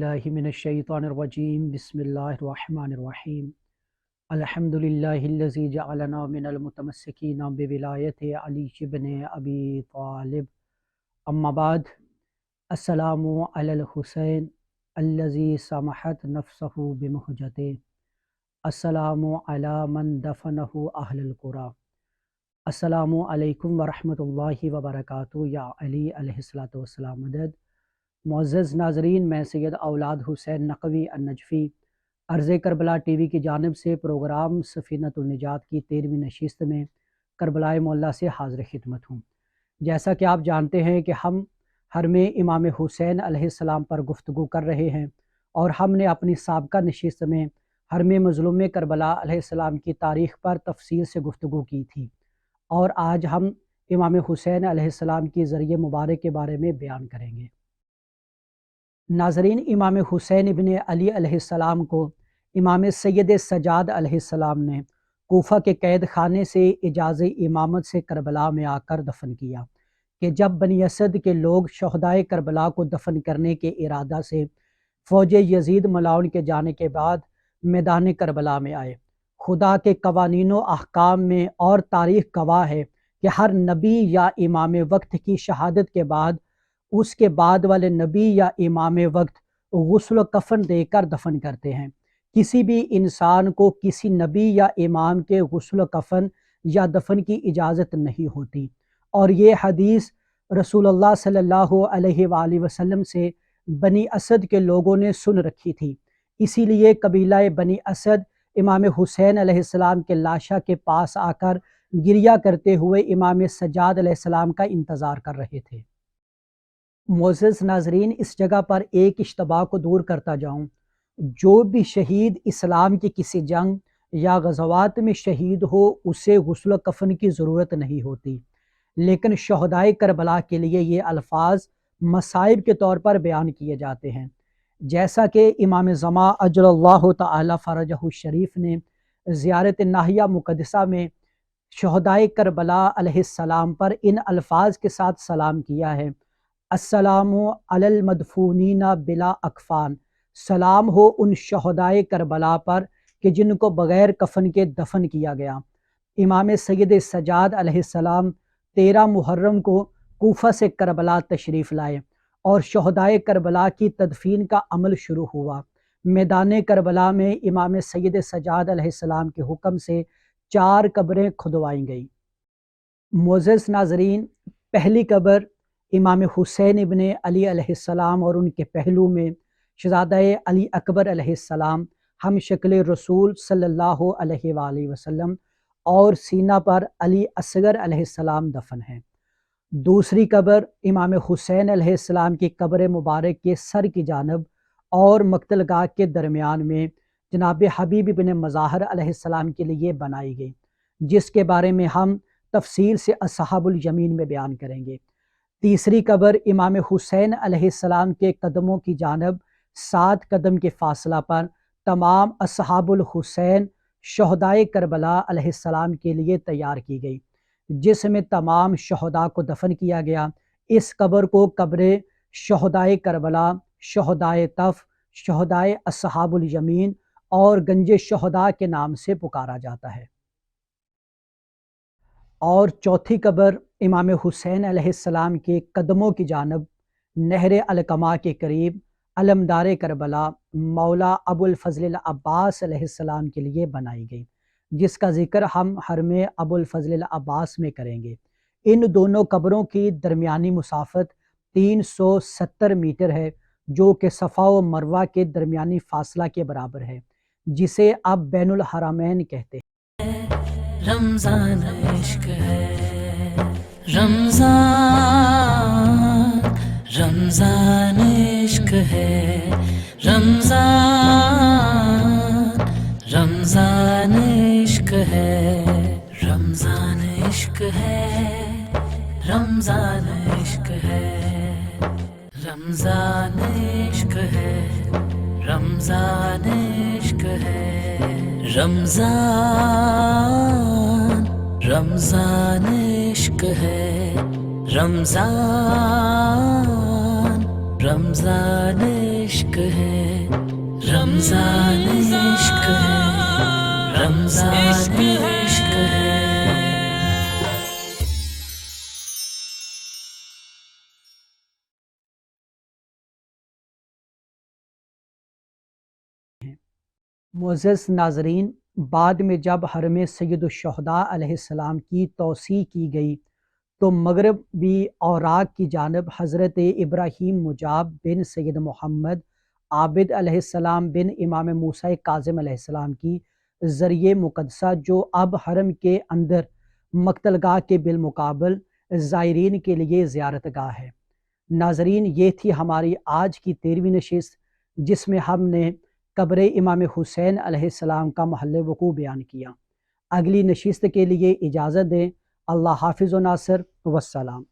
बिल्लाहि मिनश्शैतानिर्रजीम बिस्मिल्लाहिर्रहमानिर्रहीम अल्हम्दुलिल्लाहिल्लज़ी जअलना मिनल मुतमस्सिकीना बिविलायति अली इब्न अबी तालिब अम्मा बाद अस्सलामु अलल हुसैन अल्लज़ी समहत नफ्सहु बिमुहजते अस्सलामु अला मन दफनहु अहलुल कुरा अस्सलामु अलैकुम वरहमतुल्लाहि वबरकातुहू या अली अलैहिस्सलातु वस्सलाम मदद। मुअज़्ज़ज़ नाज़रीन, मैं सैयद औलाद हुसैन नक़वी अन-नजफ़ी अर्ज़ करबला टीवी की जानिब से प्रोग्राम सफ़ीनतुन निजात की 13वीं नशिस्त में करबलाए मौला से हाज़िर खिदमत हूँ। जैसा कि आप जानते हैं कि हम हर में इमाम हुसैन अलैहिस्सलाम पर गुफ्तगू कर रहे हैं और हमने अपनी साबका नशिस्त में हर में मज़लूम करबला अलैहिस्सलाम की तारीख़ पर तफसील से गुफ्तगू की थी और आज हम इमाम हुसैन अलैहिस्सलाम की ज़रिए मुबारक के बारे में बयान करेंगे। नाज़रीन, इमाम हुसैन इब्न अली अलैहिस्सलाम को इमाम सैयद सजाद अलैहिस्सलाम ने कूफा के कैद खाने से इजाज़ इमामत से करबला में आकर दफन किया कि जब बनी असद के लोग शहदाए करबला को दफन करने के इरादा से फ़ौज यजीद मलाउन के जाने के बाद मैदान करबला में आए। खुदा के कवानीनो अहकाम में और तारीख़ गवाह है कि हर नबी या इमाम वक्त की शहादत के बाद उसके बाद वाले नबी या इमाम वक्त गुस्ल कफन देकर दफन करते हैं। किसी भी इंसान को किसी नबी या इमाम के गुस्ल कफन या दफन की इजाज़त नहीं होती और ये हदीस रसूलुल्लाह सल्लल्लाहु अलैहि वसल्लम से बनी असद के लोगों ने सुन रखी थी। इसीलिए कबीला बनी असद इमाम हुसैन अलैहिस्सलाम के लाशा के पास आकर गिरिया करते हुए इमाम सज्जाद अलैहिस्सलाम का इंतज़ार कर रहे थे। मुअज़्ज़ज़ नाज़रीन, इस जगह पर एक इश्तबाह को दूर करता जाऊँ। जो भी शहीद इस्लाम की किसी जंग या गज़वात में शहीद हो उसे गुस्ल कफन की ज़रूरत नहीं होती, लेकिन शहदाए करबला के लिए ये अल्फाज मसाइब के तौर पर बयान किए जाते हैं। जैसा कि इमाम ज़मा अजलल्लाहु तआला फ़रजहु शरीफ ने ज़ियारत नाहिया मुक़द्दसा में शहदाए करबला अलैहिस्सलाम पर इन अल्फाज के साथ सलाम किया है, अस्सलामु अलल मदफूनीना बिला अकफान, सलाम हो उन शहदाए करबला पर कि जिनको बग़ैर कफन के दफन किया गया। इमाम सैयद सजाद अलैहिस्सलाम 13 मुहर्रम को कूफा से करबला तशरीफ़ लाए और शहदाए करबला की तदफीन का अमल शुरू हुआ। मैदान करबला में इमाम सैयद सजाद अलैहिस्सलाम के हुक्म से 4 कब्रें खुदवाई गई। मुअज़्ज़ज़ नाज़रीन, पहली कब्र इमाम हुसैन इब्न अली अलैहिस्सलाम और उनके पहलू में शहज़ादा अली अकबर अलैहिस्सलाम हम शक्ल रसूल सल्लल्लाहु अलैहि वसल्लम और सीना पर अली असगर अलैहिस्सलाम दफन हैं। दूसरी कब्र इमाम हुसैन अलैहिस्सलाम की कब्र मुबारक के सर की जानब और मक्तलगाह के दरमियान में जनाब हबीब इब्न मज़ाहर अलैहिस्सलाम के लिए बनाई गई, जिसके बारे में हम तफसील से अस्हाबुल यमीन में बयान करेंगे। तीसरी कब्र इमाम हुसैन अलैहिस्सलाम के कदमों की जानब 7 कदम के फासला पर तमाम अस्हाबुल हुसैन शहदाए करबला अलैहिस्सलाम के लिए तैयार की गई, जिसमें तमाम शहदा को दफन किया गया। इस कब्र को कब्र शहदाए करबला, शहदाए तफ, शहदाए अस्हाबुल यमीन और गंजे शहदा के नाम से पुकारा जाता है। और चौथी कब्र इमाम हुसैन अलैहिस्सलाम के कदमों की जानब नहर अलकमा के करीब अलमदार करबला मौला अबुल फजल अब्बास अलैहिस्सलाम के लिए बनाई गई, जिसका ज़िक्र हम हरमे अबुल फजल अब्बास में करेंगे। इन दोनों कब्रों की दरमियानी मुसाफत 370 मीटर है, जो कि सफ़ा व मरवा के दरमियानी फासला के बराबर है, जिसे अब बैनुल हरमैन कहते हैं। रमज़ान इश्क है, रमज़ान रमज़ान इश्क है, रमज़ान रमज़ान इश्क है, रमज़ान इश्क है, रमज़ान इश्क है, रमज़ान इश्क है, रमज़ान इश्क है, रमज़ान रमज़ान इश्क है, रमज़ान रमज़ान इश्क है, रमजान इश्क है, रमजान इश्क है। मुअज़्ज़ज़ नाज़रीन, बाद में जब हरम सय्यदुश्शुहदा अलैहिस्सलाम की तौसी की गई तो मगरबी औराक की जानब हज़रत इब्राहीम मुजाब बिन सैयद मोहम्मद आबिद अलैहिस्सलाम बिन इमाम मूसा काज़िम अलैहिस्सलाम की ज़रिए मुक़द्दसा, जो अब हरम के अंदर मक्तलगाह के बिलमुकाबल ज़ायरीन के लिए ज़ियारतगाह है। नाज़रीन, ये थी हमारी आज की 13वीं नशिस्त, जिसमें हमने कब्र इमाम हुसैन अलैहिस्सलाम का महल वक़ू बयान किया। अगली नशिस्त के लिए इजाज़त दें। अल्लाह हाफ़िज़ व नासिर, वस्सलाम।